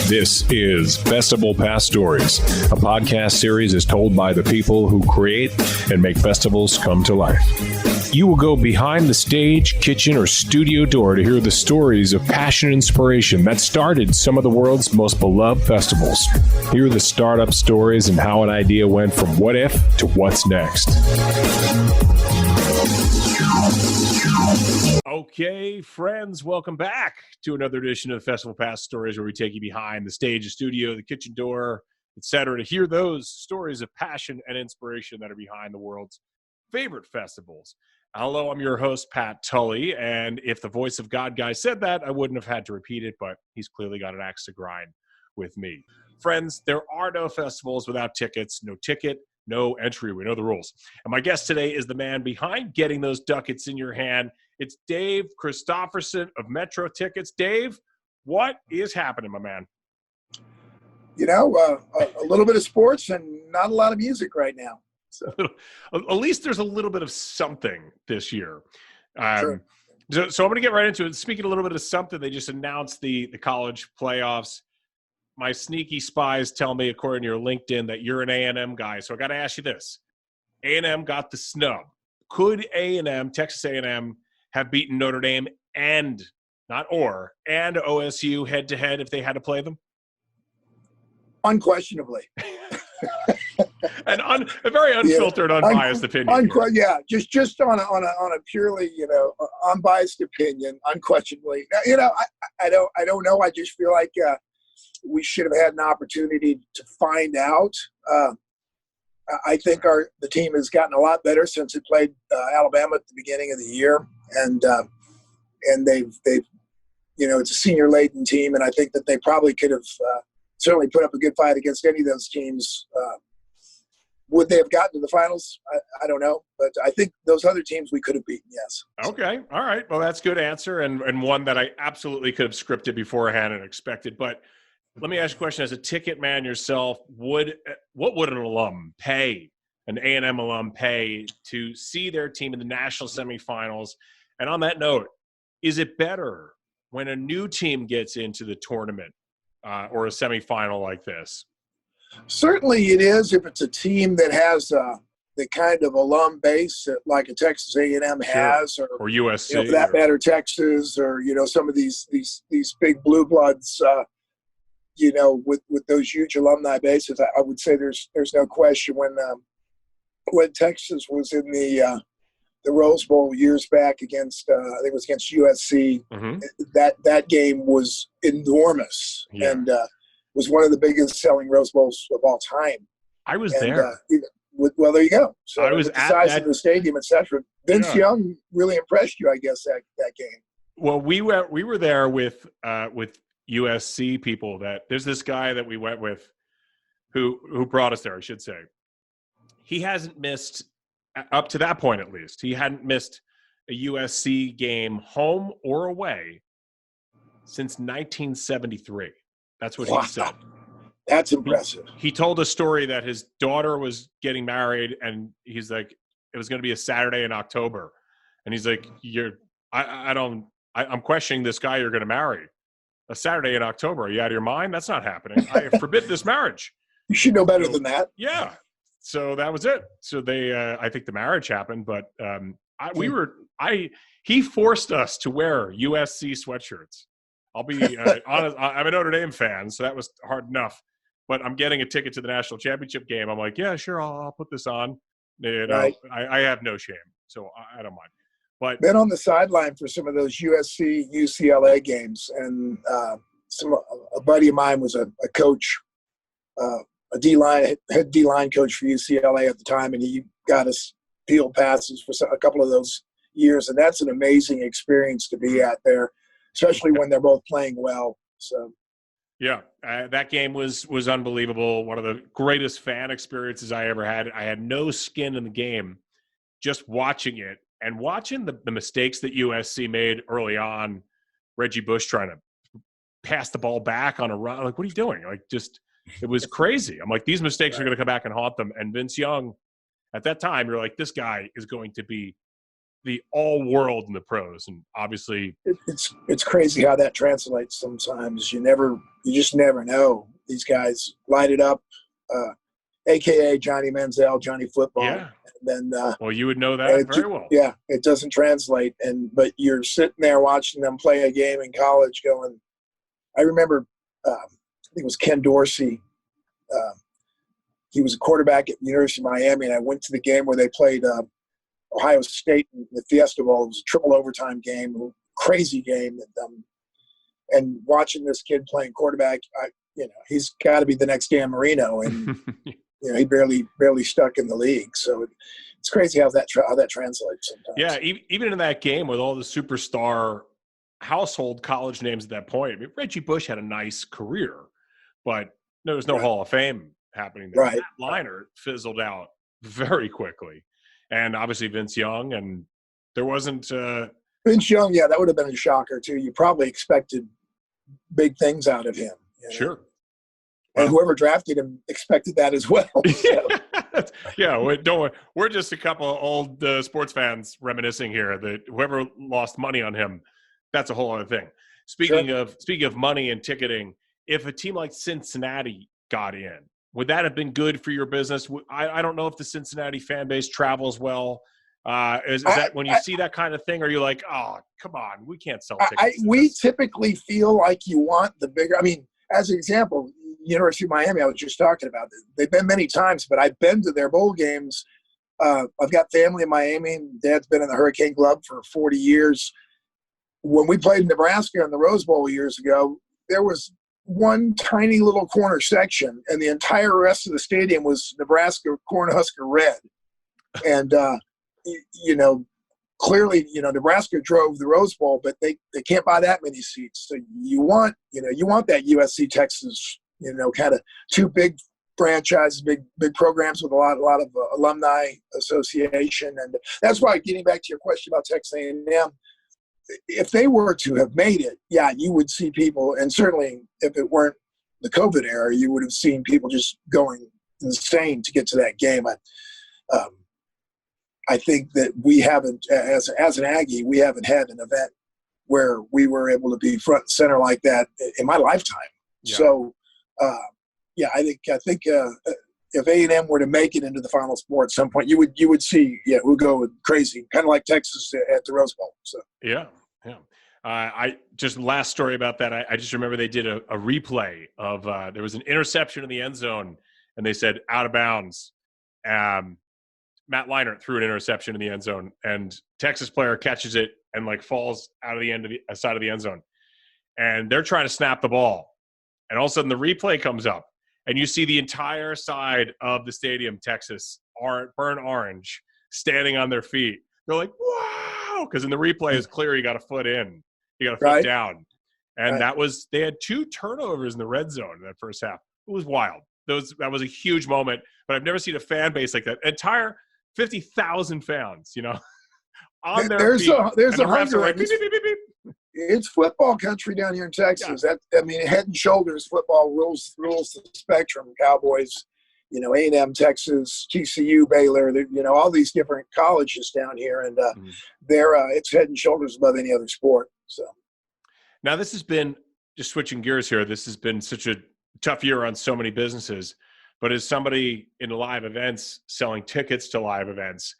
This is festivalPass Stories, a podcast series is told by the people who create and make festivals come to life. You will go behind the stage, kitchen, or studio door to hear the stories of passion and inspiration that started some of the world's most beloved festivals. Hear the startup stories and how an idea went from what if to what's next. Okay, friends, welcome back to another edition of festivalPass Stories, where we take you behind the stage, the studio, the kitchen door, etc., to hear those stories of passion and inspiration that are behind the world's favorite festivals. Hello, I'm your host, Pat Tully, and if the voice of God guy said that, I wouldn't have had to repeat it, but he's clearly got an axe to grind with me. Friends, there are no festivals without tickets. No ticket, no entry. We know the rules. And my guest today is the man behind getting those ducats in your hand. It's Dave Christopherson of Metro Tickets. Dave, what is happening, my man? You know, a little bit of sports and not a lot of music right now. So. At least there's a little bit of something this year. Sure. So I'm going to get right into it. Speaking a little bit of something, they just announced the college playoffs. My sneaky spies tell me, according to your LinkedIn, that you're an A&M guy. So I got to ask you this. A&M got the snub. Could A&M, Texas A&M, have beaten Notre Dame and OSU head-to-head if they had to play them? Unquestionably. And a very unfiltered, unbiased opinion. Yeah, just on a purely, unbiased opinion, unquestionably. I don't know. I just feel like we should have had an opportunity to find out. I think the team has gotten a lot better since it played Alabama at the beginning of the year, and they've it's a senior laden team, and I think that they probably could have certainly put up a good fight against any of those teams. Would they have gotten to the finals? I don't know. But I think those other teams we could have beaten, yes. Okay. All right. Well, that's a good answer, and one that I absolutely could have scripted beforehand and expected. But let me ask you a question. As a ticket man yourself, what would an alum pay, an A&M alum pay, to see their team in the national semifinals? And on that note, is it better when a new team gets into the tournament or a semifinal like this? Certainly it is, if it's a team that has the kind of alum base that, like a Texas A&M has, or USC, for that matter, Texas, or some of these big blue bloods, with those huge alumni bases. I would say there's no question when Texas was in the Rose Bowl years back against I think it was against USC. Mm-hmm. That game was enormous, and was one of the biggest selling Rose Bowls of all time. I was there. Well, there you go. So I was with the size of the stadium, etc. Vince Young really impressed you, I guess, that game. Well, we were there with USC people. That there's this guy that we went with who brought us there, I should say. He hasn't missed, up to that point at least, he hadn't missed a USC game home or away since 1973. That's what he said. That's impressive. He told a story that his daughter was getting married, and he's like, it was going to be a Saturday in October. And he's like, I'm questioning this guy you're going to marry. A Saturday in October. Are you out of your mind? That's not happening. I forbid this marriage. You should know better than that. Yeah. So that was it. So they, I think the marriage happened, but he forced us to wear USC sweatshirts. I'll be honest. I'm a Notre Dame fan, so that was hard enough. But I'm getting a ticket to the national championship game. I'm like, yeah, sure, I'll put this on. Right. I have no shame, so I don't mind. But been on the sideline for some of those USC UCLA games, and a buddy of mine was a coach, a head D-line coach for UCLA at the time, and he got us field passes for a couple of those years, and that's an amazing experience to be at there, especially when they're both playing well. So, yeah, that game was unbelievable. One of the greatest fan experiences I ever had. I had no skin in the game, just watching it and watching the mistakes that USC made early on. Reggie Bush trying to pass the ball back on a run. Like, what are you doing? Like, just it was crazy. I'm like, these mistakes are going to come back and haunt them. And Vince Young, at that time, you're like, this guy is going to be the all world in the pros, and obviously it's crazy how that translates sometimes. You just never know. These guys light it up, AKA Johnny Manziel, Johnny Football. Yeah. And then well, you would know that very well. Yeah, it doesn't translate, but you're sitting there watching them play a game in college going, I remember I think it was Ken Dorsey. He was a quarterback at the University of Miami, and I went to the game where they played Ohio State in the Fiesta Bowl. It was a triple overtime game, a crazy game. And watching this kid playing quarterback, he's got to be the next Dan Marino, and he barely stuck in the league. So it's crazy how that translates sometimes. Yeah, even in that game with all the superstar household college names at that point. I mean, Reggie Bush had a nice career, but there was no Hall of Fame happening there. Right. Matt Leinart fizzled out very quickly. And obviously Vince Young, and there wasn't Vince Young, yeah, that would have been a shocker too. You probably expected big things out of him. Sure. And whoever drafted him expected that as well. So. Yeah, don't worry. We're just a couple of old sports fans reminiscing here that whoever lost money on him, that's a whole other thing. Speaking of money and ticketing, if a team like Cincinnati got in, would that have been good for your business? I don't know if the Cincinnati fan base travels well. Is that when you see that kind of thing, are you like, oh, come on, we can't sell tickets? We typically feel like you want the bigger. I mean, as an example, University of Miami, I was just talking about. They've been many times, but I've been to their bowl games. I've got family in Miami. Dad's been in the Hurricane Club for 40 years. When we played Nebraska in the Rose Bowl years ago, there was one tiny little corner section, and the entire rest of the stadium was Nebraska Cornhusker red. And, clearly, Nebraska drove the Rose Bowl, but they can't buy that many seats. So you want that USC Texas, kind of two big franchises, big programs with a lot of alumni association. And that's why, getting back to your question about Texas A&M, if they were to have made it, yeah, you would see people, and certainly if it weren't the COVID era, you would have seen people just going insane to get to that game. I think that we haven't, as an Aggie, we haven't had an event where we were able to be front and center like that in my lifetime. Yeah. So, I think if A&M were to make it into the Final Four at some point, you would see, we'll go crazy, kind of like Texas at the Rose Bowl. So yeah. I just last story about that. I just remember they did a replay of there was an interception in the end zone, and they said out of bounds. Matt Leinart threw an interception in the end zone, and Texas player catches it and falls out of the end of the side of the end zone, and they're trying to snap the ball, and all of a sudden the replay comes up, and you see the entire side of the stadium, Texas, burn orange, standing on their feet. They're like, wow, because in the replay it's clear you got a foot in, you got a foot down, and they had 2 turnovers in the red zone in that first half. It was wild. That was a huge moment, but I've never seen a fan base like that. Entire 50,000 fans, on their feet. There's a hunger. Like, beep, beep, beep, beep. It's football country down here in Texas. Yeah. Head and shoulders, football rules the spectrum. Cowboys, A&M, Texas, TCU, Baylor, all these different colleges down here, and it's head and shoulders above any other sport. So now this has been, just switching gears here, this has been such a tough year on so many businesses. But as somebody in live events, selling tickets to live events,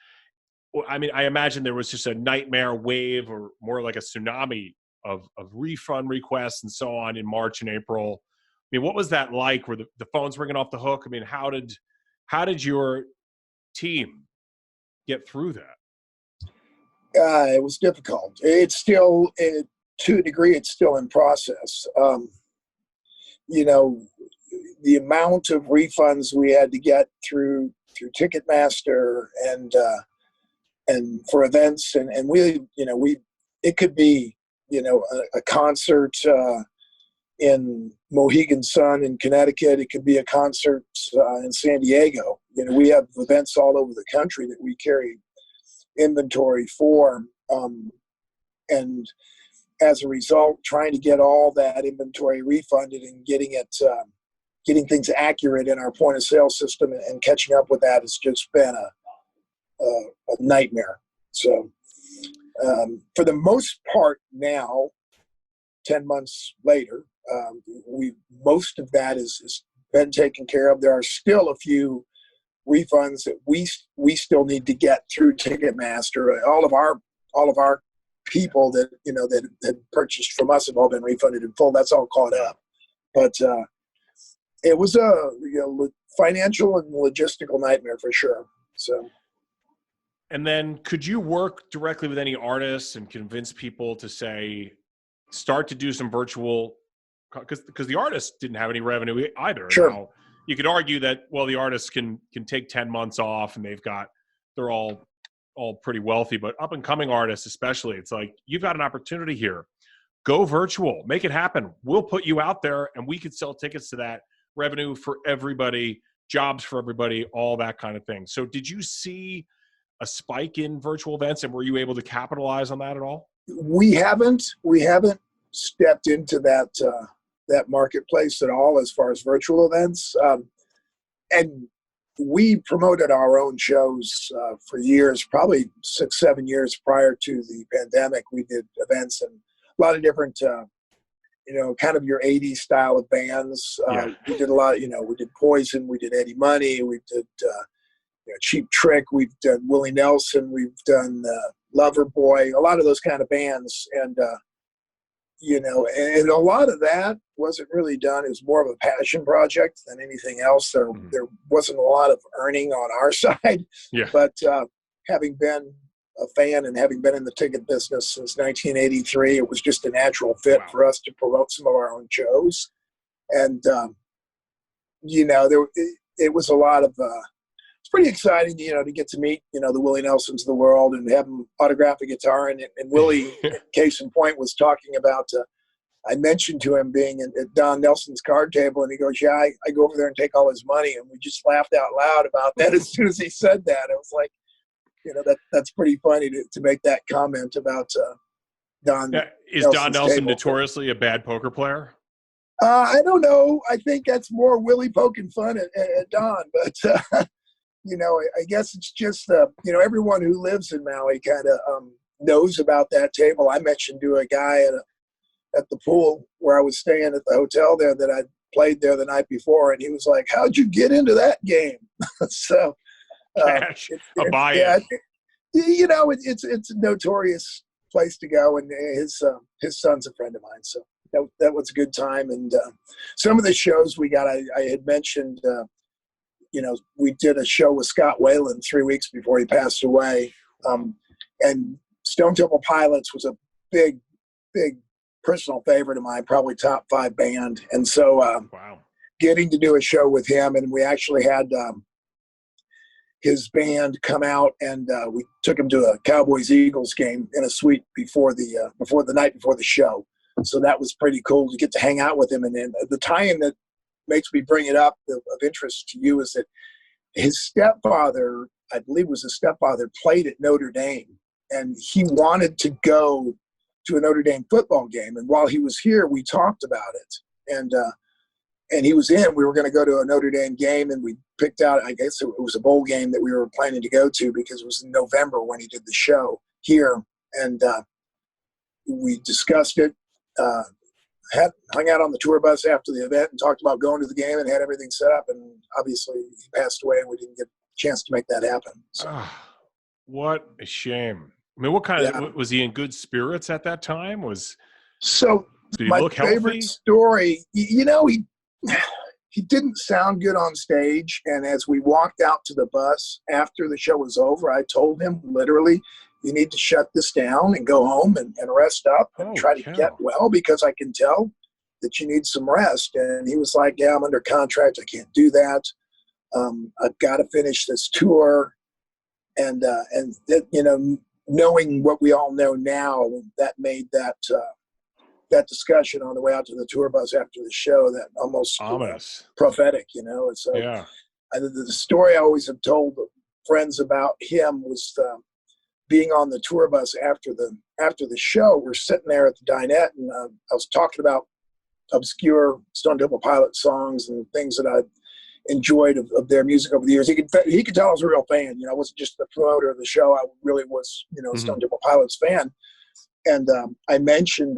I imagine there was just a nightmare wave, or more like a tsunami of refund requests and so on in March and April. What was that like? Were the phones ringing off the hook? How did your team get through that? It was difficult. It's still, to a degree, it's still in process. The amount of refunds we had to get through Ticketmaster and for events, and it could be a concert in Mohegan Sun in Connecticut. It could be a concert in San Diego. We have events all over the country that we carry inventory for, and as a result, trying to get all that inventory refunded and getting things accurate in our point of sale system and catching up with that has just been a nightmare. So For the most part now, 10 months later, most of that is been taken care of. There are still a few refunds that we still need to get through Ticketmaster. All of our people that that had purchased from us have all been refunded in full. That's all caught up. But it was a financial and logistical nightmare for sure. So. And then could you work directly with any artists and convince people to say, start to do some virtual, because the artists didn't have any revenue either. Sure. Now, you could argue that, well, the artists can take 10 months off and they're all pretty wealthy, but up and coming artists, especially, it's like, you've got an opportunity here. Go virtual, make it happen. We'll put you out there and we could sell tickets to that. Revenue for everybody, jobs for everybody, all that kind of thing. So did you see a spike in virtual events, and were you able to capitalize on that at all? We haven't stepped into that marketplace at all as far as virtual events. And we promoted our own shows for years, probably 6-7 years prior to the pandemic. We did events and a lot of different, kind of your 80s style of bands. We did a lot, we did Poison, we did Eddie Money, we did Cheap Trick, we've done Willie Nelson, we've done Loverboy, a lot of those kind of bands. And, and a lot of that wasn't really done. It was more of a passion project than anything else. There wasn't a lot of earning on our side. Yeah. But having been a fan and having been in the ticket business since 1983, it was just a natural fit for us to promote some of our own shows. And, it was a lot of, it's pretty exciting, to get to meet, the Willie Nelsons of the world and have them autograph a guitar. And Willie, case in point, was talking about, I mentioned to him being at Don Nelson's card table, and he goes, yeah, I go over there and take all his money. And we just laughed out loud about that as soon as he said that. It was like, that's pretty funny to make that comment about Don. Is Don Nelson notoriously a bad poker player? I don't know. I think that's more Willie poking fun at Don, but I guess it's just everyone who lives in Maui kind of knows about that table. I mentioned to a guy at the pool where I was staying at the hotel there that I'd played there the night before, and he was like, "How'd you get into that game?" So. Cash, a buy-in. It's a notorious place to go, and his son's a friend of mine, so that was a good time. And some of the shows we got, I had mentioned, we did a show with Scott Weiland 3 weeks before he passed away, and Stone Temple Pilots was a big personal favorite of mine, probably top 5 band, and so getting to do a show with him, and we actually had his band come out, and we took him to a Cowboys-Eagles game in a suite before the night before the show. So that was pretty cool to get to hang out with him. And then the tie-in that makes me bring it up of interest to you is that his stepfather, I believe was his stepfather, played at Notre Dame, and he wanted to go to a Notre Dame football game. And while he was here, we talked about it. And he was in. We were going to go to a Notre Dame game, and we picked out, I guess it was a bowl game that we were planning to go to because it was in November when he did the show here. And we discussed it, hung out on the tour bus after the event and talked about going to the game and had everything set up. And obviously he passed away, and we didn't get a chance to make that happen. So. What a shame. I mean, what kind of, was he in good spirits at that time? Did he look healthy? Favorite story, he didn't sound good on stage. And as we walked out to the bus after the show was over, I told him literally, you need to shut this down and go home and rest up and try to get well, because I can tell that you need some rest. And he was like, yeah, I'm under contract. I can't do that. I've got to finish this tour. And knowing what we all know now, that made that discussion on the way out to the tour bus after the show that almost ominous, prophetic, And so the story I always have told friends about him was being on the tour bus after the show. We're sitting there at the dinette, and I was talking about obscure Stone Temple Pilots songs and things that I enjoyed of their music over the years. He could tell I was a real fan. I wasn't just the promoter of the show. I really was, a Stone Temple Pilots fan. And I mentioned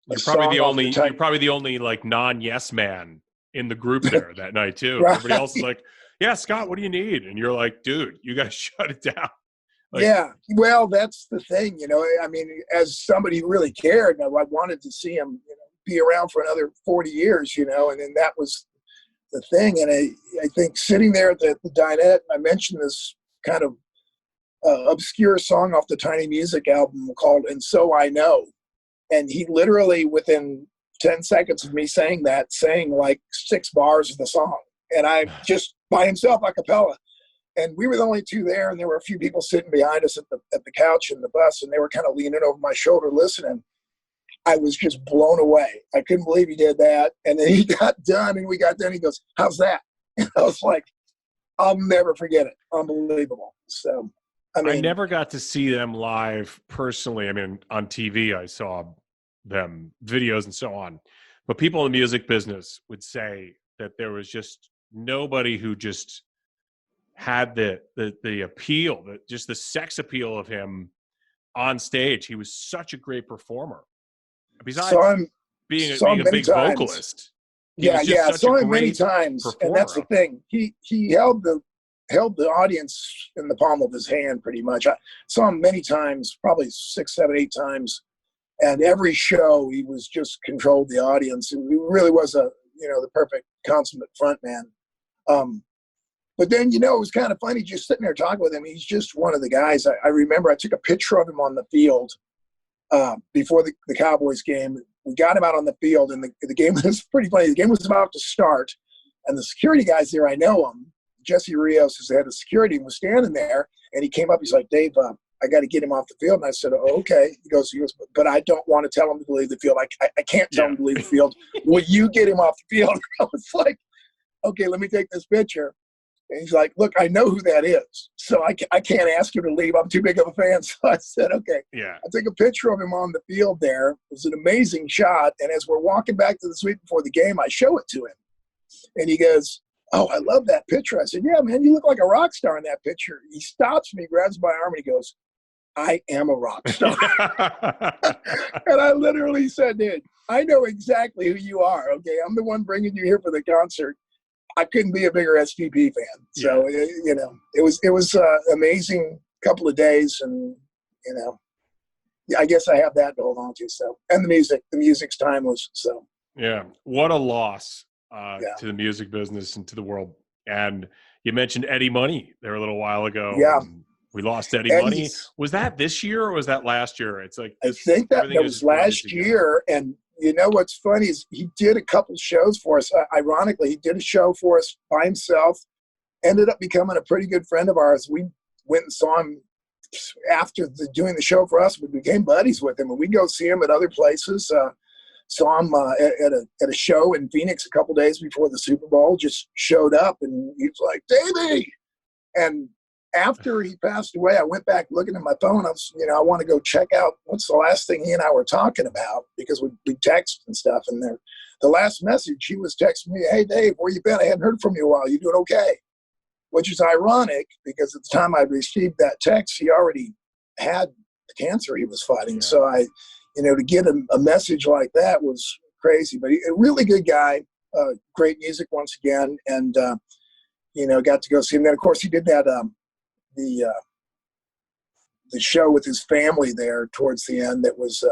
you're probably the only like non-yes man in the group there that night too. Right. Everybody else is like, yeah, Scott, what do you need? And you're like, dude, you got to shut it down. Like, yeah, well, that's the thing, I mean, as somebody who really cared, I wanted to see him be around for another 40 years, and then that was the thing. And I think sitting there at the dinette, I mentioned this kind of obscure song off the Tiny Music album called And So I Know. And he literally, within 10 seconds of me saying that, sang like 6 bars of the song. And I just by himself, a cappella. And we were the only two there, and there were a few people sitting behind us at the couch in the bus, and they were kind of leaning over my shoulder listening. I was just blown away. I couldn't believe he did that. And then he got done, and we got done. He goes, "How's that?" And I was like, "I'll never forget it. Unbelievable." So, I never got to see them live personally. I mean, on TV, I saw them videos and so on. But people in the music business would say that there was just nobody who just had the appeal, just the sex appeal of him on stage. He was such a great performer. Besides being a big vocalist. I saw him many times, and that's the thing. He held the audience in the palm of his hand pretty much. I saw him many times, probably 6, 7, 8 times, and every show he was just controlled the audience. And he really was the perfect consummate front man. But then, it was kind of funny just sitting there talking with him. He's just one of the guys. I remember I took a picture of him on the field before the Cowboys game. We got him out on the field, and the game was pretty funny. The game was about to start, and the security guys there, I know him. Jesse Rios is the head of security, and was standing there, and he came up. He's like, "Dave, I got to get him off the field." And I said, "Oh, okay." He goes, "But I don't want to tell him to leave the field. I can't tell him to leave the field. Will you get him off the field?" I was like, "Okay, let me take this picture." And he's like, "Look, I know who that is, so I can't ask you to leave. I'm too big of a fan." So I said, "Okay." Yeah. I took a picture of him on the field there. It was an amazing shot. And as we're walking back to the suite before the game, I show it to him. And he goes, "Oh, I love that picture." I said, "Yeah, man, you look like a rock star in that picture." He stops me, grabs my arm, and he goes, "I am a rock star." And I literally said, "Dude, I know exactly who you are, okay? I'm the one bringing you here for the concert." I couldn't be a bigger STP fan. So, it was amazing couple of days, and, I guess I have that to hold on to. So, and the music's timeless. So, yeah, what a loss to the music business and to the world. And you mentioned Eddie Money there a little while ago. Yeah. We lost Eddie Money. Was that this year or was that last year? It's like, I think that was last year. And what's funny is he did a couple shows for us. Ironically, he did a show for us by himself, ended up becoming a pretty good friend of ours. We went and saw him after doing the show for us. We became buddies with him, and we'd go see him at other places. Saw him at a show in Phoenix a couple days before the Super Bowl, just showed up, and he was like, "Davey!" And after he passed away, I went back looking at my phone. I was, I want to go check out what's the last thing he and I were talking about, because we text and stuff. And the last message, he was texting me, "Hey, Dave, where you been? I hadn't heard from you in a while. You doing okay?" Which is ironic, because at the time I received that text, he already had the cancer he was fighting. Yeah. So to get a message like that was crazy. But a really good guy, great music once again, and got to go see him. Then, of course, he did that. The show with his family there towards the end that was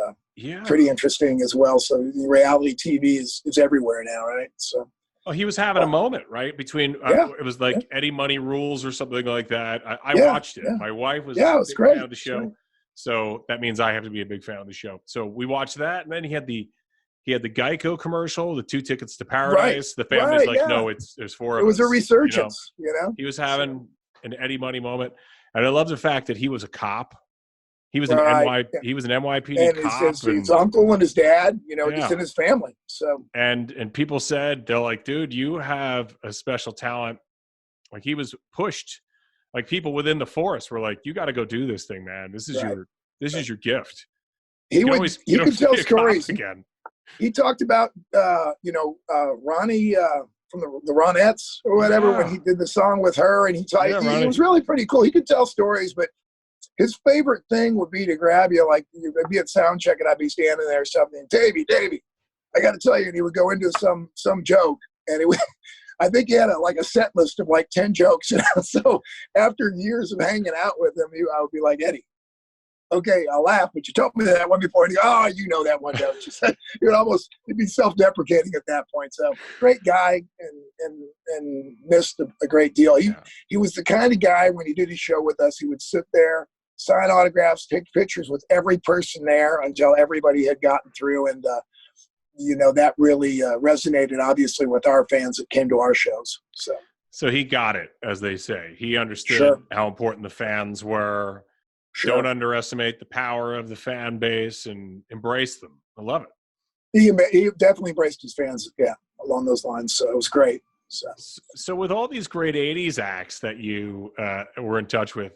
pretty interesting as well. So the reality TV is everywhere now, right? So he was having a moment, right? Between it was like Eddie Money Rules or something like that. I watched it. Yeah. My wife was a big fan of the show, so that means I have to be a big fan of the show. So we watched that, and then he had the Geico commercial, the 2 tickets to paradise. The family's no, there's 4 of us. It was a resurgence, He was having an Eddie Money moment. And I love the fact that he was a cop. He was an NYPD and cop. His uncle and his dad, just in his family. So and people said, they're like, "Dude, you have a special talent." Like, he was pushed. Like, people within the force were like, "You got to go do this thing, man. This is your gift." He could tell stories again. He talked about Ronnie from the Ronettes or whatever, when he did the song with her, and he was really pretty cool. He could tell stories, but his favorite thing would be to grab you, like you'd be at sound check and I'd be standing there or something. Davey, I got to tell you, and he would go into some joke, and it would, I think he had a set list of like 10 jokes. So after years of hanging out with him, I would be like, Eddie, okay, I'll laugh, but you told me that one before. And he, oh, you know that one, don't you? He'd be self-deprecating at that point. So great guy, and missed a great deal. He was the kind of guy, when he did his show with us, he would sit there, sign autographs, take pictures with every person there until everybody had gotten through. And, that really resonated, obviously, with our fans that came to our shows. So he got it, as they say. He understood how important the fans were. Sure. Don't underestimate the power of the fan base, and embrace them. I love it. He definitely embraced his fans, along those lines. So it was great. So with all these great 80s acts that you were in touch with,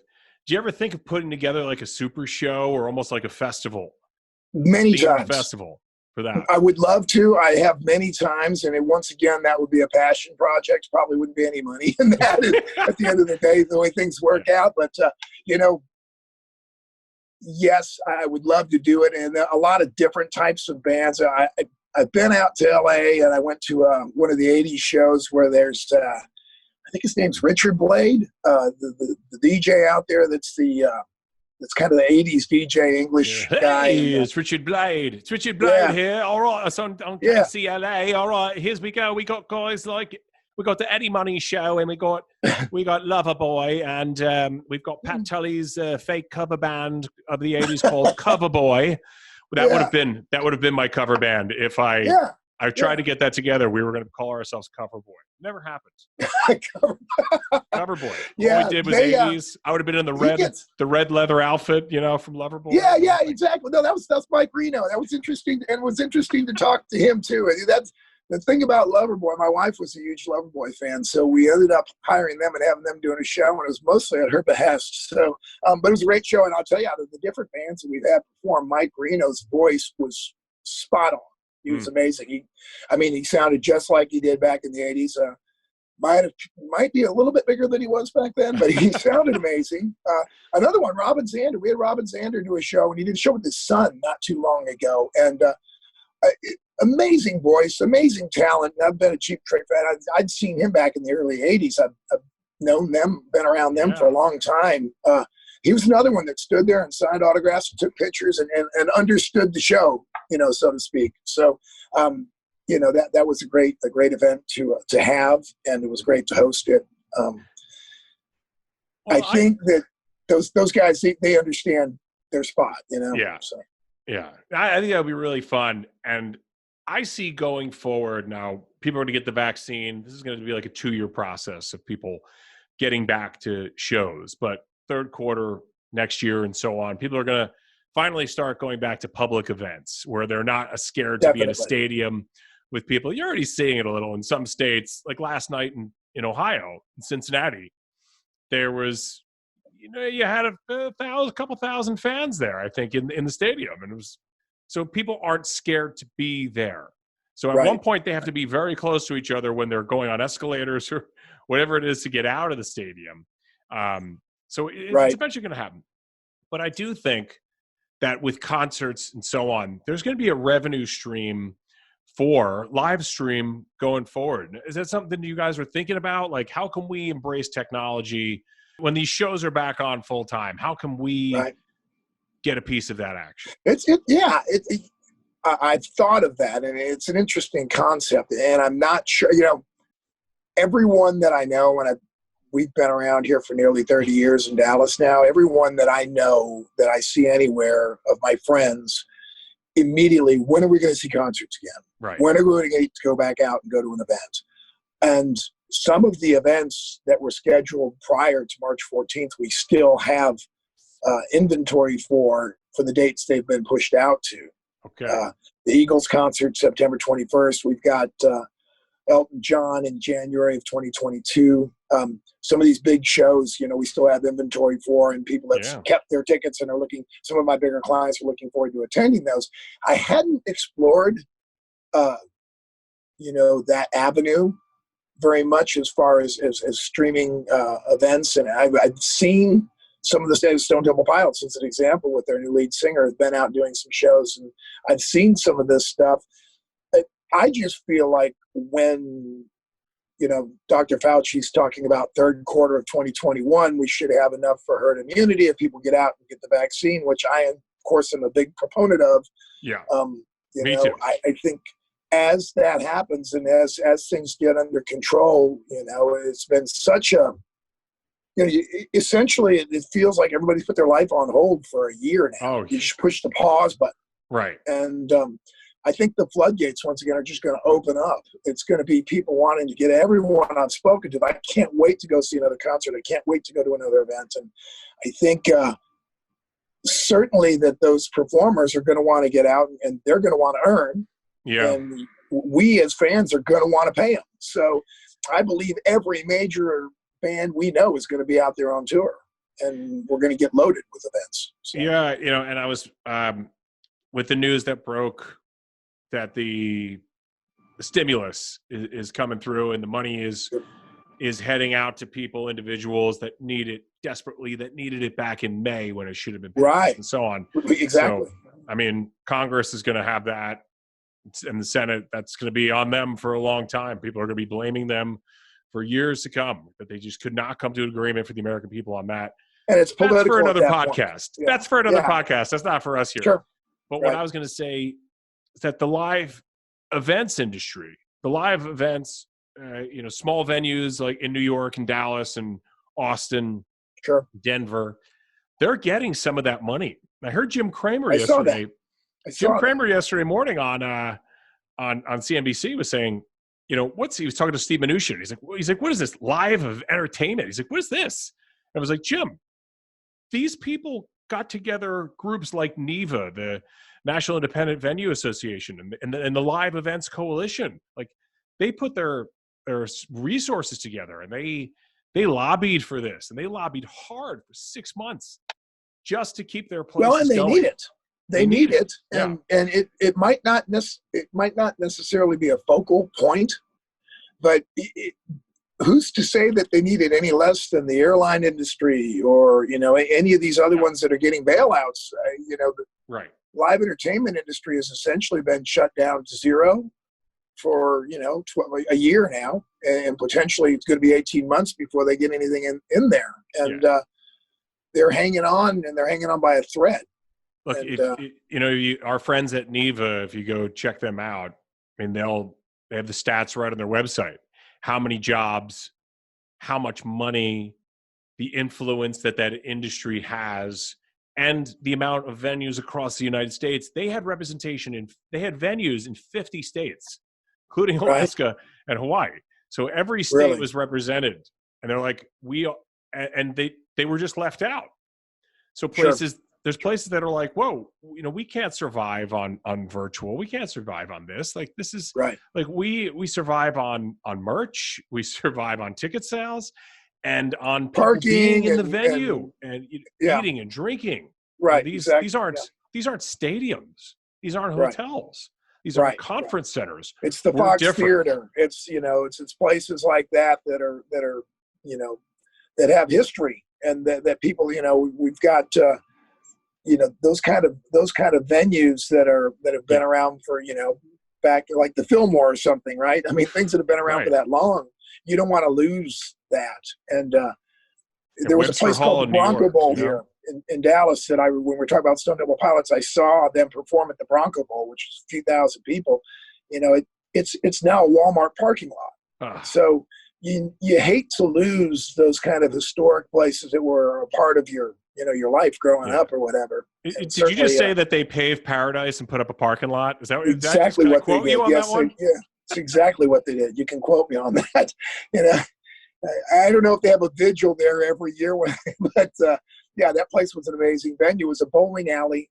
do you ever think of putting together like a super show or almost like a festival? Many times. Festival for that. I would love to. I have many times. And once again, that would be a passion project. Probably wouldn't be any money in that at the end of the day, the way things work out. But, yes, I would love to do it. And a lot of different types of bands. I've been out to LA, and I went to one of the 80s shows where there's, I think his name's Richard Blade, the DJ out there. That's kind of the 80s DJ English guy. It's Richard Blade. It's Richard Blade here. All right. It's on KCLA. All right. Here's we go. We got guys like, we got the Eddie Money Show, and we got Loverboy, and we've got Pat Tully's fake cover band of the 80s called Coverboy. That would have been my cover band if I tried to get that together. We were going to call ourselves Coverboy. Never happened. Coverboy. All we did was 80s. I would have been in the red leather outfit, from Loverboy. Yeah, exactly. No, that's Mike Reno. That was interesting, and it was interesting to talk to him too. That's the thing about Loverboy. My wife was a huge Loverboy fan, so we ended up hiring them and having them doing a show, and it was mostly at her behest. So, but it was a great show, and I'll tell you, out of the different bands that we've had perform, Mike Reno's voice was spot on. He was amazing. He sounded just like he did back in the 80s. Might be a little bit bigger than he was back then, but he sounded amazing. Another one, Robin Zander. We had Robin Zander do a show, and he did a show with his son not too long ago. And amazing voice, amazing talent. And I've been a Cheap Trick fan. I'd seen him back in the early 80s. I've known them, been around them for a long time. He was another one that stood there and signed autographs and took pictures and understood the show, so to speak. So, that was a great event to have, and it was great to host it. I think that those guys, they understand their spot, Yeah. So. Yeah. I think that'll be really fun. And I see going forward now, people are going to get the vaccine. This is going to be like a 2-year process of people getting back to shows, but third quarter next year and so on, people are going to finally start going back to public events where they're not scared to be in a stadium with people. You're already seeing it a little in some states, like last night in Ohio, in Cincinnati, there was, you had a couple thousand fans there, I think, in the stadium. And it was, so people aren't scared to be there. So at one point they have to be very close to each other when they're going on escalators or whatever it is to get out of the stadium. So it's eventually going to happen. But I do think that with concerts and so on, there's going to be a revenue stream for live stream going forward. Is that something you guys are thinking about? Like, how can we embrace technology when these shows are back on full time? How can we get a piece of that action? I've thought of that, and it's an interesting concept, and I'm not sure, everyone that I know, and we've been around here for nearly 30 years in Dallas now, everyone that I know that I see anywhere of my friends, immediately, when are we going to see concerts again? Right. When are we going to go back out and go to an event? And some of the events that were scheduled prior to March 14th, we still have inventory for the dates they've been pushed out to. Okay. The Eagles concert, September 21st. We've got Elton John in January of 2022. Some of these big shows, we still have inventory for, and people that kept their tickets and are looking, some of my bigger clients are looking forward to attending those. I hadn't explored, that avenue very much as far as streaming events. And I've seen some of the Stone Temple Pilots as an example with their new lead singer has been out doing some shows. And I've seen some of this stuff. I just feel like when, Dr. Fauci's talking about third quarter of 2021, we should have enough for herd immunity if people get out and get the vaccine, which I, of course, am a big proponent of. Yeah. Me too. I think as that happens and as things get under control, it's been such a, essentially it feels like everybody's put their life on hold for a year now. Oh, you just push the pause button. Right. And I think the floodgates, once again, are just going to open up. It's going to be people wanting to get everyone I've spoken to. I can't wait to go see another concert. I can't wait to go to another event. And I think certainly that those performers are going to want to get out and they're going to want to earn. Yeah. And we as fans are going to want to pay them. So I believe every major band we know is going to be out there on tour, and we're going to get loaded with events. So. Yeah. And I was with the news that broke that the stimulus is coming through and the money is heading out to people, individuals that need it desperately, that needed it back in May when it should have been paid, right, and so on. Exactly. So, Congress is going to have that, and the Senate, that's going to be on them for a long time. People are going to be blaming them for years to come, that they just could not come to an agreement for the American people on that. And it's political. That's for another podcast. Yeah. That's for another podcast. That's not for us here. Sure. But what I was going to say is that the live events industry, small venues like in New York and Dallas and Austin, sure, Denver, they're getting some of that money. I heard Jim Cramer yesterday. Jim Cramer yesterday morning on CNBC was saying, he was talking to Steve Mnuchin. He's like, what is this live of entertainment? He's like, what is this? I was like, Jim, these people got together groups like NEVA, the National Independent Venue Association, and the Live Events Coalition. Like, they put their resources together, and they lobbied for this, and they lobbied hard for 6 months just to keep their places going. Well, and they need it. They need it, and it might not necessarily be a focal point, but who's to say that they need it any less than the airline industry or any of these other ones that are getting bailouts? Right. Live entertainment industry has essentially been shut down to zero for a year now, and potentially it's going to be 18 months before they get anything in there, and they're hanging on, and they're hanging on by a thread. Look, our friends at NEVA, if you go check them out, they have the stats right on their website. How many jobs, how much money, the influence that industry has, and the amount of venues across the United States. They had representation they had venues in 50 states, including Alaska and Hawaii. So every state was represented, and they're like, they were just left out. So there's places that are like, whoa, we can't survive on virtual. We can't survive on this. Like, this is like we survive on merch. We survive on ticket sales and on parking, being in the venue and eating and drinking. Right. These aren't stadiums. These aren't hotels. These are conference centers. It's the Fox Theater. It's it's places like that are that have history, and that people we've got. Those kind of venues that have been around for back like the Fillmore or something, right? Things that have been around for that long. You don't want to lose that. And there was a place called the Bronco Bowl here in Dallas that when we were talking about Stone Temple Pilots, I saw them perform at the Bronco Bowl, which is a few thousand people. It's now a Walmart parking lot. So you hate to lose those kind of historic places that were a part of your life growing up or whatever. Did you just say that they paved Paradise and put up a parking lot? Is that exactly what they did? Yes, it's exactly what they did. You can quote me on that. I don't know if they have a vigil there every year, but that place was an amazing venue. It was a bowling alley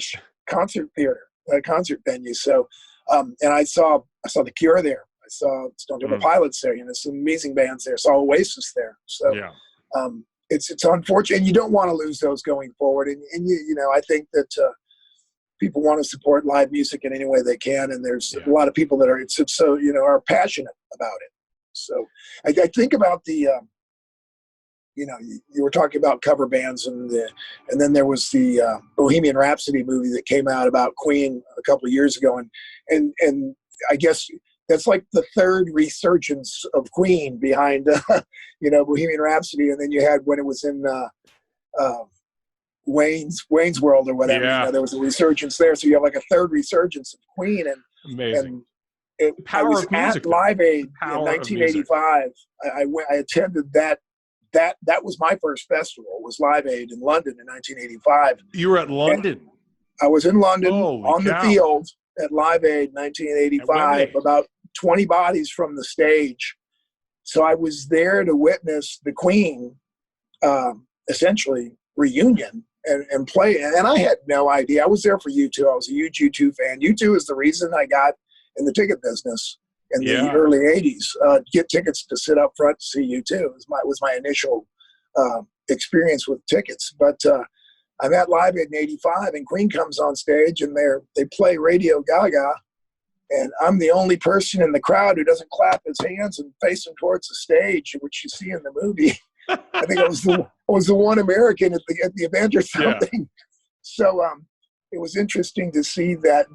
/ concert theater, concert venue. So, and I saw The Cure there. I saw Stone Temple Pilots there. Some amazing bands there. Saw Oasis there. So, it's unfortunate, and you don't want to lose those going forward. And I think that people want to support live music in any way they can, and there's a lot of people that are are passionate about it. So I think about the, you were talking about cover bands, and then there was the Bohemian Rhapsody movie that came out about Queen a couple of years ago, and I guess that's like the third resurgence of Queen behind Bohemian Rhapsody, and then you had when it was in Wayne's World or whatever. Yeah. There was a resurgence there, so you have like a third resurgence of Queen, and amazing. I was at Live Aid in 1985. I attended that. That was my first festival. Was Live Aid in London in 1985. You were at London. And I was in London on the cow. field at Live Aid 1985. About 20 bodies from the stage. So I was there to witness the Queen, essentially reunion and play. And I had no idea. I was there for U2. I was a huge U2 fan. U2 is the reason I got in the ticket business in the early 80s. Get tickets to sit up front to see U2 was my initial experience with tickets. But I'm at Live Aid in 85, and Queen comes on stage, and they play Radio Gaga, and I'm the only person in the crowd who doesn't clap his hands and face him towards the stage, which you see in the movie. I think I was the one American at the event or something. Yeah. So it was interesting to see that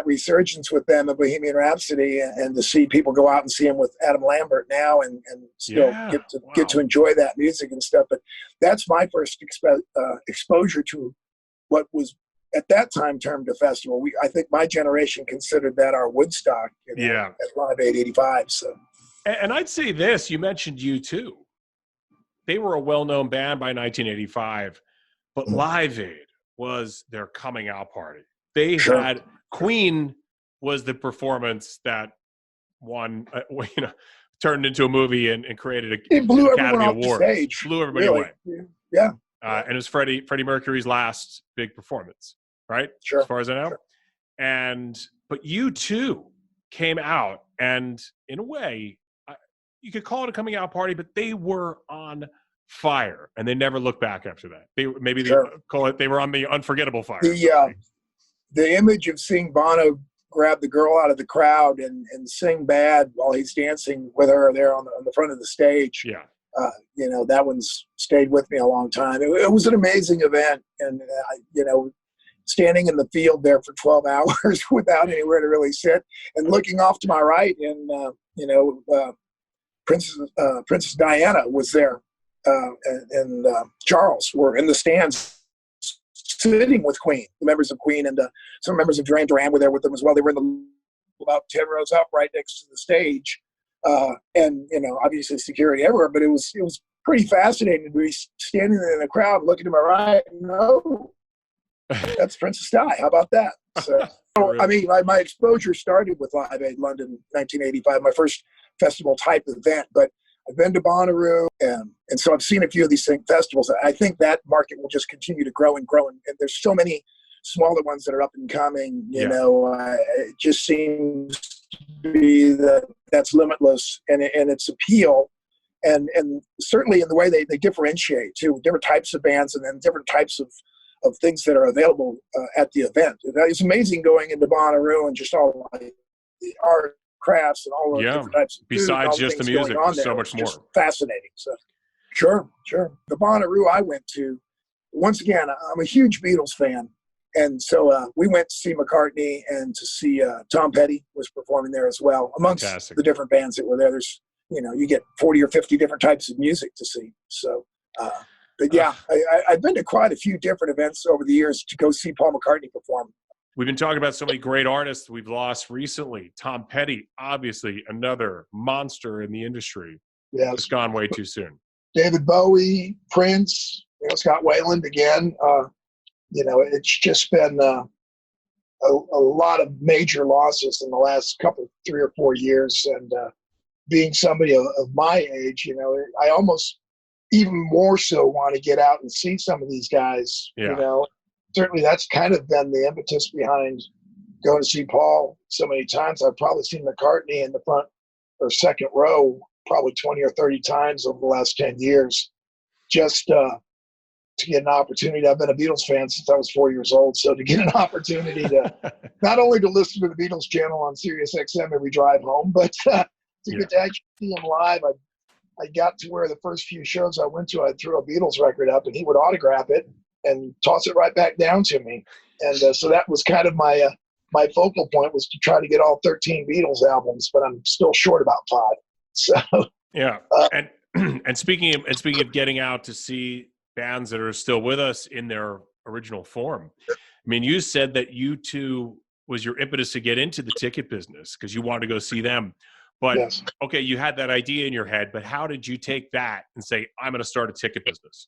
resurgence with them of Bohemian Rhapsody, and to see people go out and see him with Adam Lambert now, and still get to enjoy that music and stuff. But that's my first exposure to what was at that time termed a festival. I think my generation considered that our Woodstock at Live Aid 85. So. And I'd say this, you mentioned U2. They were a well-known band by 1985, but Live Aid was their coming out party. They had Queen was the performance that won, turned into a movie and created it blew Academy everyone off the stage. Blew everybody away. Yeah. And it was Freddie Mercury's last big performance, right? Sure. As far as I know. Sure. But U2 came out, and in a way, you could call it a coming out party, but they were on fire, and they never looked back after that. They call it, they were on the unforgettable fire. The image of seeing Bono grab the girl out of the crowd and sing Bad while he's dancing with her there on the front of the stage. Yeah. That one's stayed with me a long time. It was an amazing event, and standing in the field there for 12 hours without anywhere to really sit, and looking off to my right, and Princess Diana was there, and Charles were in the stands sitting with Queen, the members of Queen, and some members of Duran Duran were there with them as well. They were about 10 rows up right next to the stage. And obviously security everywhere, but it was pretty fascinating to be standing in the crowd looking to my right. No, that's Princess Di. How about that? So I mean, my exposure started with Live Aid London 1985, my first festival type event, but I've been to Bonnaroo, and so I've seen a few of these festivals. I think that market will just continue to grow and grow, and there's so many smaller ones that are up and coming. It just seems to be that's limitless, and its appeal, and certainly in the way they differentiate too, different types of bands, and then different types of things that are available at the event. It's amazing going into Bonnaroo and just all the art, crafts, and all the different types of food. Besides just the music, there's so much more. Fascinating. So, sure. The Bonnaroo I went to, once again, I'm a huge Beatles fan, and so we went to see McCartney and to see Tom Petty was performing there as well, amongst the different bands that were there. There's, you get 40 or 50 different types of music to see. So, but yeah, I've been to quite a few different events over the years to go see Paul McCartney perform. We've been talking about so many great artists we've lost recently. Tom Petty, obviously another monster in the industry. Yeah, it's gone way too soon. David Bowie, Prince, Scott Weiland again. It's just been a lot of major losses in the last 3 or 4 years. And being somebody of my age, I almost even more so want to get out and see some of these guys. Yeah. Certainly that's kind of been the impetus behind going to see Paul so many times. I've probably seen McCartney in the front or second row probably 20 or 30 times over the last 10 years, just to get an opportunity. I've been a Beatles fan since I was 4 years old. So to get an opportunity to not only to listen to the Beatles channel on Sirius XM every drive home, but to get to actually see him live. I got to where the first few shows I went to, I threw a Beatles record up, and he would autograph it and toss it right back down to me. And so that was kind of my my focal point, was to try to get all 13 Beatles albums, but I'm still short about 5. So yeah, and and speaking of getting out to see bands that are still with us in their original form, I mean, you said that U2 was your impetus to get into the ticket business because you wanted to go see them. But yes. okay, you had that idea in your head, but how did you take that and say, I'm going to start a ticket business?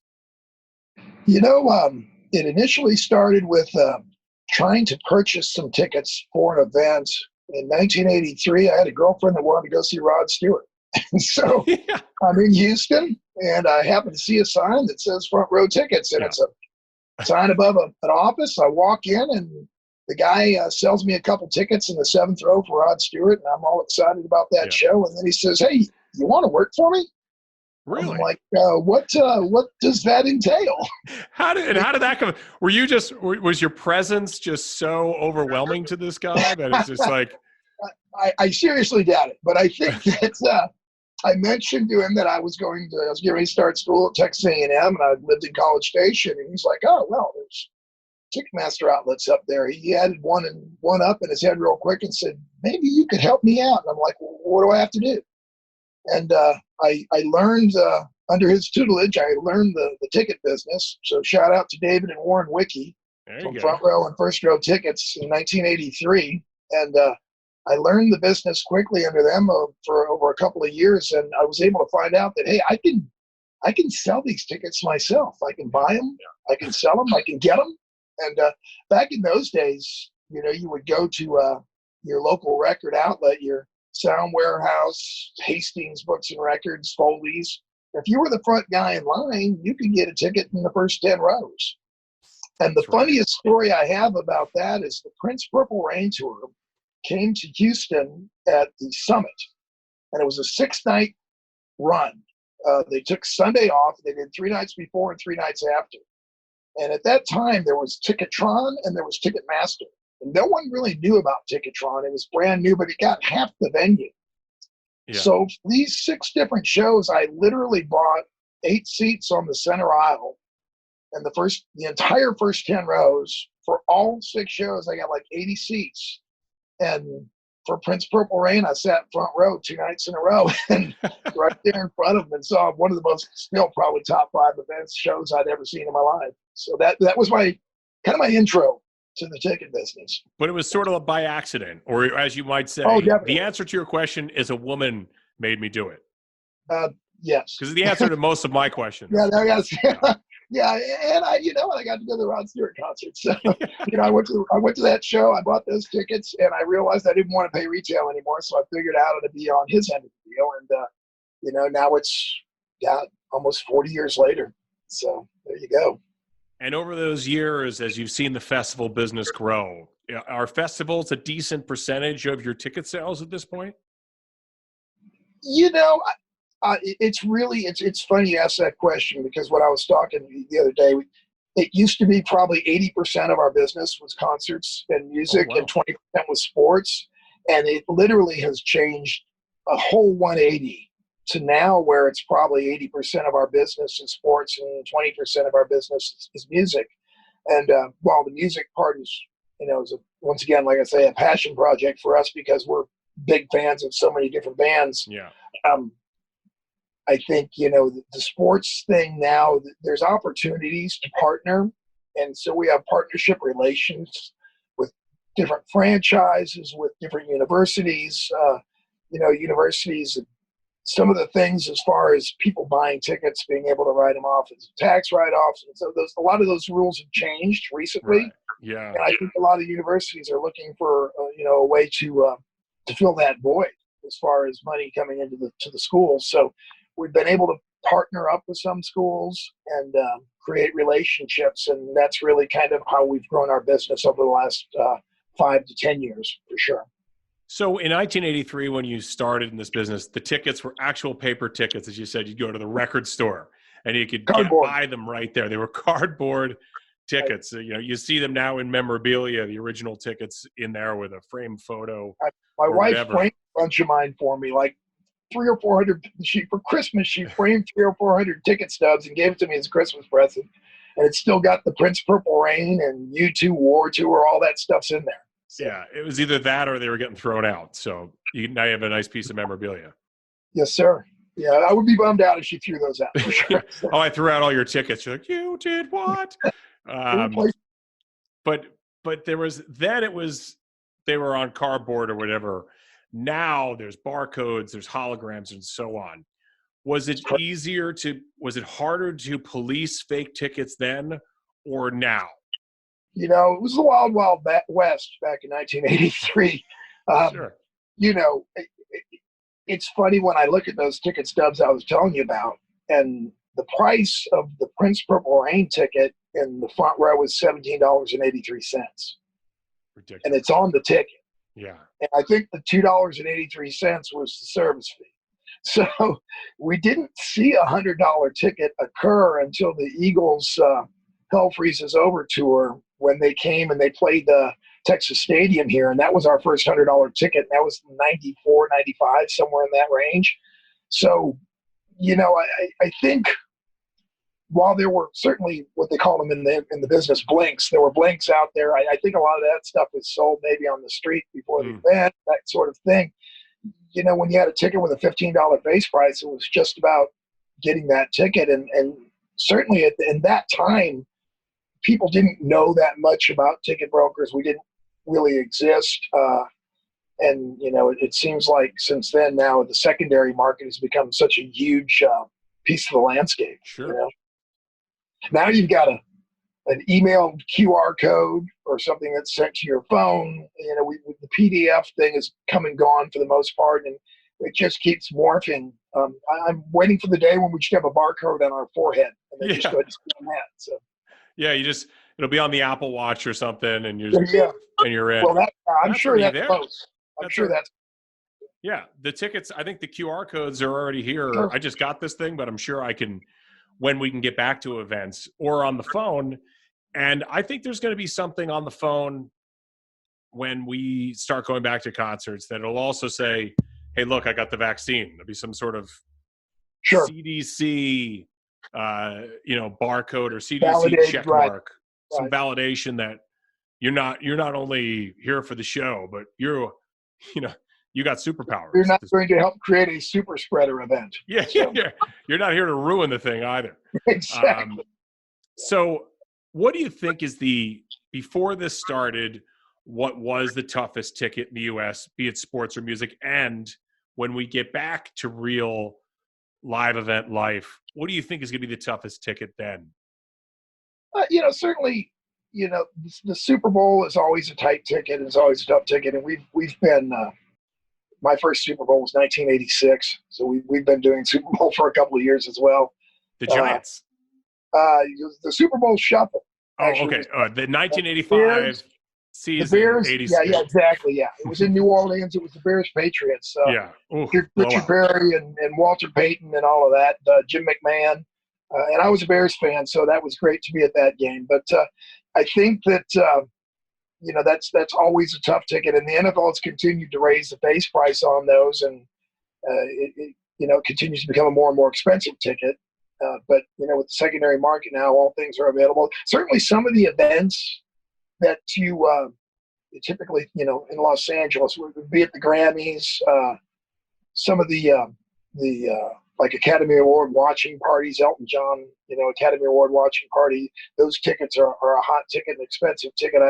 It initially started with trying to purchase some tickets for an event. In 1983, I had a girlfriend that wanted to go see Rod Stewart. And so Yeah. I'm in Houston, and I happen to see a sign that says front row tickets, and it's a sign above an office. I walk in, and the guy sells me a couple tickets in the 7th row for Rod Stewart, and I'm all excited about that show. And then he says, "Hey, you want to work for me?" Really? I'm like, what does that entail? How did that come? Were you was your presence just so overwhelming to this guy that it's just like? I seriously doubt it, but I think that I mentioned to him that I was getting ready to start school at Texas A&M, and I lived in College Station, and he's like, "Oh, well, there's Ticketmaster outlets up there." He added one up in his head real quick and said, "Maybe you could help me out." And I'm like, "Well, what do I have to do?" And I learned under his tutelage. I learned the ticket business. So shout out to David and Warren Wiki from Front Row and First Row Tickets in 1983, and I learned the business quickly under them for over a couple of years, and I was able to find out that, hey, I can sell these tickets myself. I can buy them, I can sell them, I can get them. And back in those days, you would go to your local record outlet, your Sound Warehouse, Hastings Books and Records, Foley's. If you were the front guy in line, you could get a ticket in the first 10 rows. And the funniest story I have about that is the Prince Purple Rain Tour came to Houston at the Summit, and it was a 6-night run. They took Sunday off. They did 3 nights before and 3 nights after. And at that time, there was Ticketron and there was Ticketmaster. And no one really knew about Ticketron. It was brand new, but it got half the venue. Yeah. So these 6 different shows, I literally bought 8 seats on the center aisle. And the entire first 10 rows, for all 6 shows, I got like 80 seats. And for Prince Purple Rain, I sat front row 2 nights in a row, and right there in front of them, and saw one of the most, still probably top 5 events shows I'd ever seen in my life. So that was my intro to the ticket business. But it was sort of by accident, or as you might say, the answer to your question is a woman made me do it. Yes. Because the answer to most of my questions. Yeah, and I got to go to the Rod Stewart concert. So, I went to that show. I bought those tickets, and I realized I didn't want to pay retail anymore. So I figured out how to be on his end of the deal. And, now it's almost 40 years later. So there you go. And over those years, as you've seen the festival business grow, are festivals a decent percentage of your ticket sales at this point? It's funny you ask that question, because when I was talking the other day, it used to be probably 80% of our business was concerts and music, and 20% was sports. And it literally has changed a whole 180 to now, where it's probably 80% of our business is sports and 20% of our business is music. And while the music part is, once again, like I say, a passion project for us, because we're big fans of so many different bands. Yeah. I think, the sports thing now, there's opportunities to partner. And so we have partnership relations with different franchises, with different universities. Universities, some of the things as far as people buying tickets, being able to write them off as tax write-offs. And so a lot of those rules have changed recently. Right. Yeah. And I think a lot of universities are looking for, a way to fill that void as far as money coming into the schools. So we've been able to partner up with some schools and create relationships, and that's really kind of how we've grown our business over the last 5 to 10 years, for sure. So in 1983, when you started in this business, the tickets were actual paper tickets. As you said, you'd go to the record store and you could buy them right there. They were cardboard tickets. Right. You see them now in memorabilia, the original tickets in there with a framed photo. My wife framed a bunch of mine for me, like 300 or 400. For Christmas, she framed 300 or 400 ticket stubs and gave it to me as a Christmas present. And it's still got the Prince Purple Rain and U2 War Tour, all that stuff's in there. So, yeah, it was either that or they were getting thrown out. So now you have a nice piece of memorabilia. Yes, sir. Yeah, I would be bummed out if she threw those out. For sure. Oh, I threw out all your tickets. You're like, you did what? But there was then it was they were on cardboard or whatever. Now there's barcodes, there's holograms, and so on. Was it harder to police fake tickets then or now? It was the wild, wild west back in 1983. Sure. It's funny when I look at those ticket stubs I was telling you about, and the price of the Prince Purple Rain ticket in the front row was $17.83. Ridiculous. And it's on the ticket. Yeah. And I think the $2.83 was the service fee. So we didn't see a $100 ticket occur until the Eagles' Hell Freezes Over tour, when they came and they played the Texas Stadium here. And that was our first $100 ticket. That was 94, 95, somewhere in that range. So, I think while there were certainly what they call them in the business blinks, there were blinks out there. I think a lot of that stuff was sold maybe on the street before the event, that sort of thing. When you had a ticket with a $15 base price, it was just about getting that ticket. And certainly in that time, people didn't know that much about ticket brokers. We didn't really exist. And it seems like since then now the secondary market has become such a huge piece of the landscape. Sure. Now you've got an emailed QR code or something that's sent to your phone. The PDF thing is come and gone for the most part, and it just keeps morphing. I'm waiting for the day when we just have a barcode on our forehead and then just go ahead and scan that. So. Yeah, it'll be on the Apple Watch or something, and you're in. Well, I'm sure that's close. I'm sure that's. Yeah, the tickets. I think the QR codes are already here. Sure. I just got this thing, but I'm sure I can, when we can get back to events or on the phone. And I think there's going to be something on the phone when we start going back to concerts that it'll also say, "Hey, look, I got the vaccine." There'll be some sort of CDC, barcode or CDC check mark, some validation that you're not only here for the show, but you got superpowers. You're not going to help create a super spreader event. Yeah, you're not here to ruin the thing either. Exactly. So what do you think is before this started, what was the toughest ticket in the U.S., be it sports or music? And when we get back to real live event life, what do you think is going to be the toughest ticket then? Certainly, the Super Bowl is always a tight ticket. It's always a tough ticket. And we've been, my first Super Bowl was 1986. So we've been doing Super Bowl for a couple of years as well. The Giants? The Super Bowl Shuffle. Okay. The 1985 season. The Bears. 86. Yeah, exactly. Yeah. It was in New Orleans. It was the Bears Patriots. Yeah. Richard Berry and Walter Payton and all of that. Jim McMahon. And I was a Bears fan, so that was great to be at that game. But I think that, that's always a tough ticket. And the NFL has continued to raise the base price on those. And, it continues to become a more and more expensive ticket. But, with the secondary market now, all things are available. Certainly some of the events that you typically, in Los Angeles, would be at the Grammys, some of the like Academy Award watching parties, Elton John, Academy Award watching party, those tickets are a hot ticket, an expensive ticket.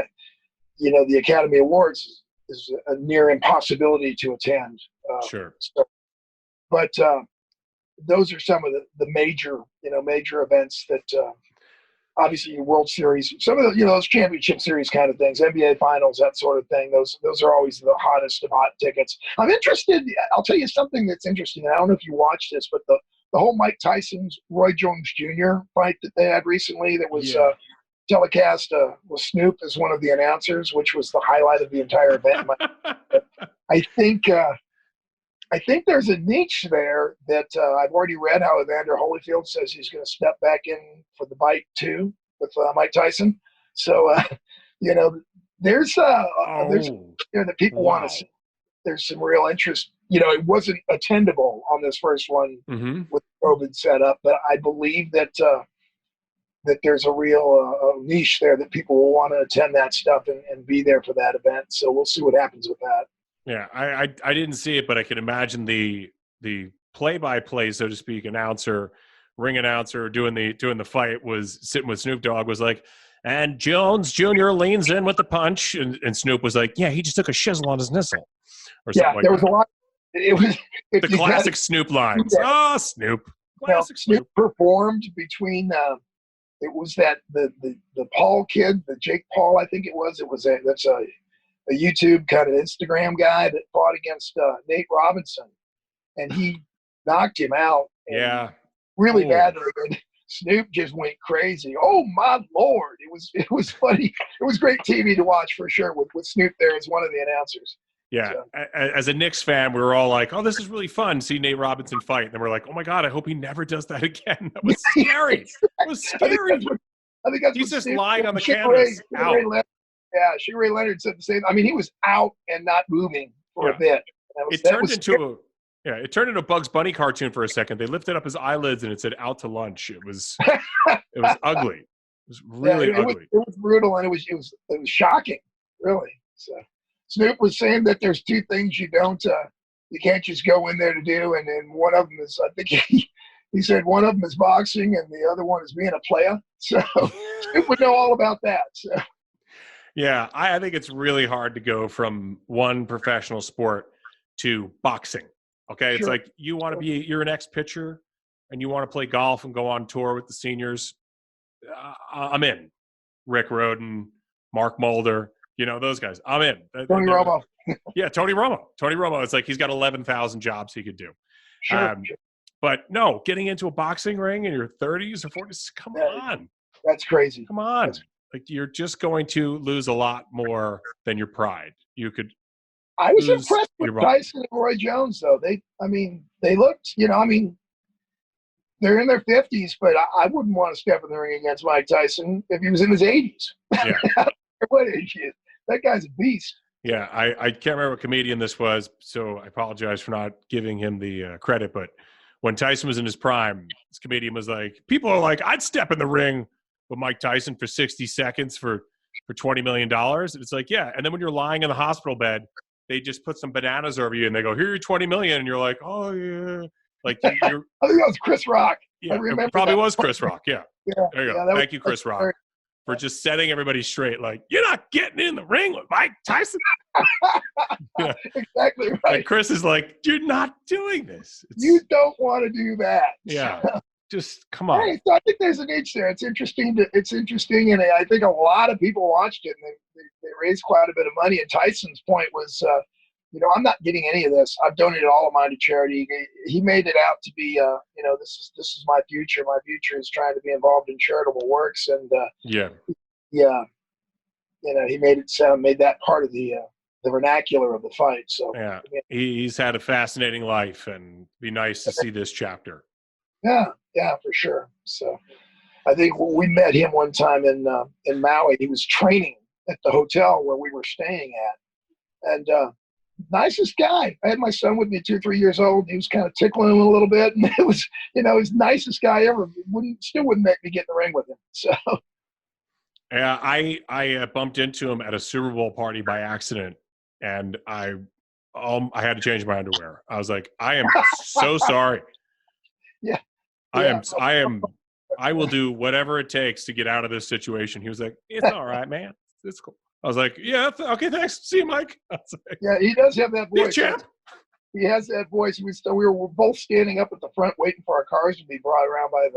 The Academy Awards is a near impossibility to attend. Sure. But those are some of the major events that obviously your World Series, some of the, those championship series kind of things, NBA finals, that sort of thing. Those are always the hottest of hot tickets. I'm interested. I'll tell you something that's interesting. I don't know if you watched this, but the whole Mike Tyson's Roy Jones Jr. fight that they had recently that was telecast with Snoop as one of the announcers, which was the highlight of the entire event. I think there's a niche there that I've already read how Evander Holyfield says he's going to step back in for the Bite 2 with Mike Tyson. So, there's that people want to see. there's some real interest. It wasn't attendable on this first one with COVID set up, but I believe that that there's a real niche there that people will want to attend that stuff and be there for that event. So we'll see what happens with that. Yeah, I didn't see it, but I can imagine the play-by-play, so to speak, ring announcer doing the fight was sitting with Snoop Dogg, was like, and Jones Jr. leans in with the punch, and Snoop was like, yeah, he just took a shizzle on his nissel, or something like there that. Was a lot. It was the classic Snoop lines. Oh, Snoop. Classic Snoop performed between. It was that the Paul kid, the Jake Paul, I think it was. That's a YouTube kind of Instagram guy that fought against Nate Robinson, and he knocked him out. Really badly. And Snoop just went crazy. Oh my Lord! It was funny. It was great TV to watch for sure with Snoop there as one of the announcers. Yeah, so, as a Knicks fan, we were all like, "Oh, this is really fun. See Nate Robinson fight." And then we're like, "Oh my God, I hope he never does that again." That was scary. It was scary. I think that's he's just Snoop, lying on the canvas. Sugar Ray Leonard said the same. I mean, he was out and not moving for a bit. It turned into a Bugs Bunny cartoon for a second. They lifted up his eyelids and it said "out to lunch." It was ugly. It was really ugly. It was brutal and it was shocking, really. So Snoop was saying that there's two things you can't just go in there to do, and then one of them is, I think he said one of them is boxing and the other one is being a player. So Snoop would know all about that. So. Yeah, I think it's really hard to go from one professional sport to boxing. Okay, it's like you're an ex-pitcher and you want to play golf and go on tour with the seniors. I'm in. Rick Rhoden, Mark Mulder, those guys. I'm in. Tony Romo. Yeah, Tony Romo. It's like he's got 11,000 jobs he could do. Sure. But no, getting into a boxing ring in your 30s or 40s, come on. That's crazy. Come on. Like you're just going to lose a lot more than your pride. I was impressed with Tyson and Roy Jones, though. They looked, they're in their 50s, but I wouldn't want to step in the ring against Mike Tyson if he was in his 80s. Yeah. What age he is. That guy's a beast. Yeah, I can't remember what comedian this was, so I apologize for not giving him the credit. But when Tyson was in his prime, this comedian was like, people are like, I'd step in the ring with Mike Tyson for 60 seconds for $20 million. And it's like, yeah. And then when you're lying in the hospital bed, they just put some bananas over you and they go, here, you're 20 million. And you're like, oh yeah. Like you're I think that was Chris Rock. Yeah, I remember it probably was Chris Rock. Yeah. There you go. Thank you, Chris Rock, for just setting everybody straight. Like, you're not getting in the ring with Mike Tyson. Yeah. Exactly right. And Chris is like, you're not doing this. You don't want to do that. Yeah. Just come on. Hey, so I think there's an itch there. It's interesting, and I think a lot of people watched it, and they raised quite a bit of money. And Tyson's point was, I'm not getting any of this. I've donated all of mine to charity. He made it out to be, this is my future. My future is trying to be involved in charitable works, and he made that part of the vernacular of the fight. So yeah, he's had a fascinating life, and be nice to see this chapter. Yeah, for sure. So I think we met him one time in Maui. He was training at the hotel where we were staying at. And nicest guy. I had my son with me 2-3 years old. He was kind of tickling him a little bit. And it was, he was the nicest guy ever. Still wouldn't make me get in the ring with him. So yeah, I bumped into him at a Super Bowl party by accident. And I had to change my underwear. I was like, I am so sorry. Yeah. I will do whatever it takes to get out of this situation. He was like, it's all right, man. It's cool. I was like, yeah, okay, thanks. See you, Mike. Like, yeah, he does have that voice. Champ. He has that voice. We were both standing up at the front waiting for our cars to be brought around by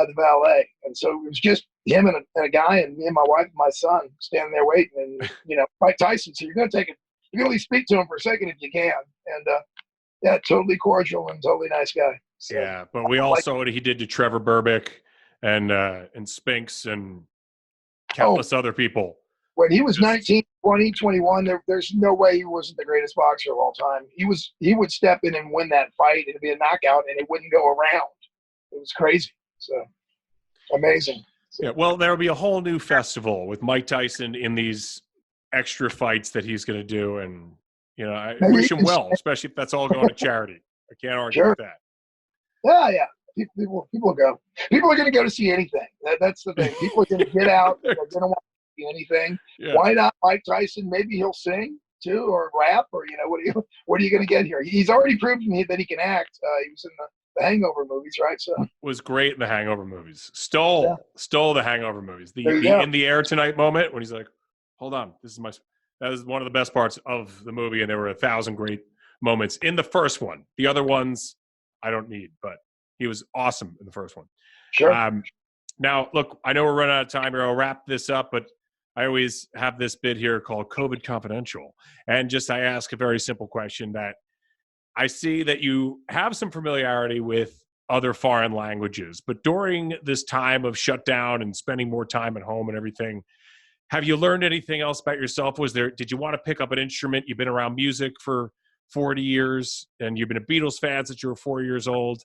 the valet. And so it was just him and a guy, and me and my wife and my son standing there waiting. And, Mike Tyson, so you're going to at least speak to him for a second if you can. And, totally cordial and totally nice guy. So, yeah, but we all saw what he did to Trevor Berbick and Spinks and countless other people. When he was 19, 20, 21, there's no way he wasn't the greatest boxer of all time. He would step in and win that fight. It'd be a knockout, and it wouldn't go around. It was crazy. So amazing. So, yeah, well, there'll be a whole new festival with Mike Tyson in these extra fights that he's going to do, and I Maybe wish you him can well, especially if that's all going to charity. I can't argue Sure. with that. Yeah. People go. People are going to go to see anything. That's the thing. People are going to get out. They're going to want to see anything. Yeah. Why not Mike Tyson? Maybe he'll sing too, or rap, or what are you going to get here? He's already proven that he can act. He was in the Hangover movies, right? So was great in the Hangover movies. Stole the Hangover movies. The in the air tonight moment when he's like, "Hold on, that is one of the best parts of the movie," and there were 1,000 great moments in the first one. The other ones I don't need, but he was awesome in the first one. Sure. Now, look, I know we're running out of time here. I'll wrap this up, but I always have this bit here called COVID Confidential. And I ask a very simple question that I see that you have some familiarity with other foreign languages, but during this time of shutdown and spending more time at home and everything, have you learned anything else about yourself? Did you want to pick up an instrument? You've been around music for 40 years and you've been a Beatles fan since you were 4 years old.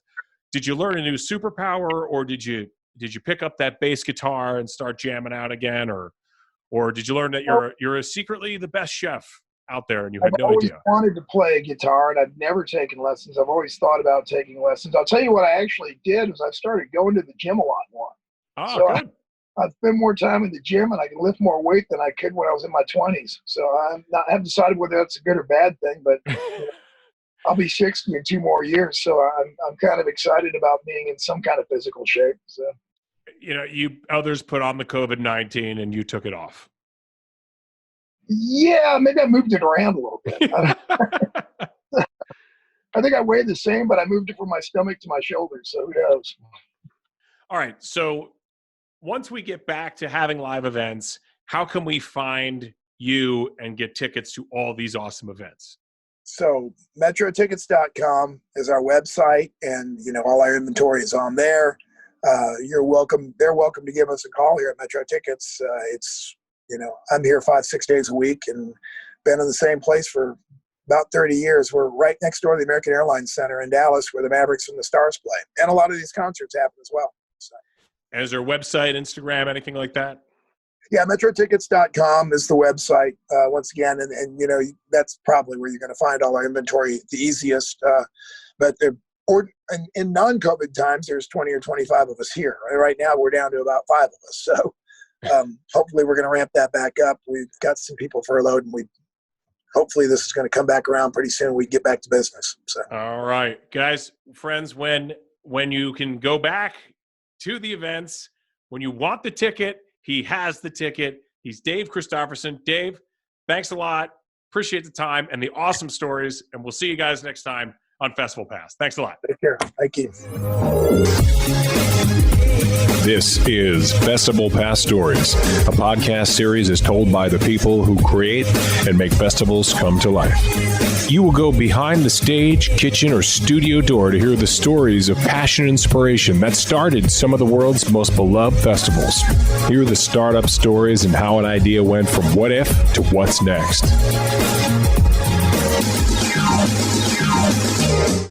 Did you learn a new superpower, or did you pick up that bass guitar and start jamming out again, or did you learn that you're secretly the best chef out there and you had no idea? I've always wanted to play guitar, and I've never taken lessons. I've always thought about taking lessons. I'll tell you what I actually did was I started going to the gym a lot more. Oh, good. I spend more time in the gym, and I can lift more weight than I could when I was in my 20s. So I haven't decided whether that's a good or bad thing, but I'll be 60 in 2 more years, so I'm kind of excited about being in some kind of physical shape. So, others put on the COVID-19 and you took it off. Yeah, maybe I moved it around a little bit. I think I weigh the same, but I moved it from my stomach to my shoulders, so who knows? All right, so once we get back to having live events, how can we find you and get tickets to all these awesome events? So metrotickets.com is our website, and all our inventory is on there. You're welcome. They're welcome to give us a call here at Metro Tickets. I'm here 5-6 days a week and been in the same place for about 30 years. We're right next door to the American Airlines Center in Dallas, where the Mavericks and the Stars play, and a lot of these concerts happen as well. So. And is there a website, Instagram, anything like that? Yeah, metrotickets.com is the website, once again, and that's probably where you're going to find all our inventory the easiest. But in non-COVID times, there's 20 or 25 of us here. Right now, we're down to about 5 of us. So hopefully we're going to ramp that back up. We've got some people furloughed, and hopefully this is going to come back around pretty soon. We get back to business. So. All right, guys, friends, when you can go back to the events, when you want the ticket, he has the ticket. He's Dave Christopherson. Dave, thanks a lot. Appreciate the time and the awesome stories. And we'll see you guys next time on Festival Pass. Thanks a lot. Take care. Thank you. This is Festival Pass Stories, a podcast series is told by the people who create and make festivals come to life. You will go behind the stage, kitchen, or studio door to hear the stories of passion and inspiration that started some of the world's most beloved festivals. Hear the startup stories and how an idea went from what if to what's next.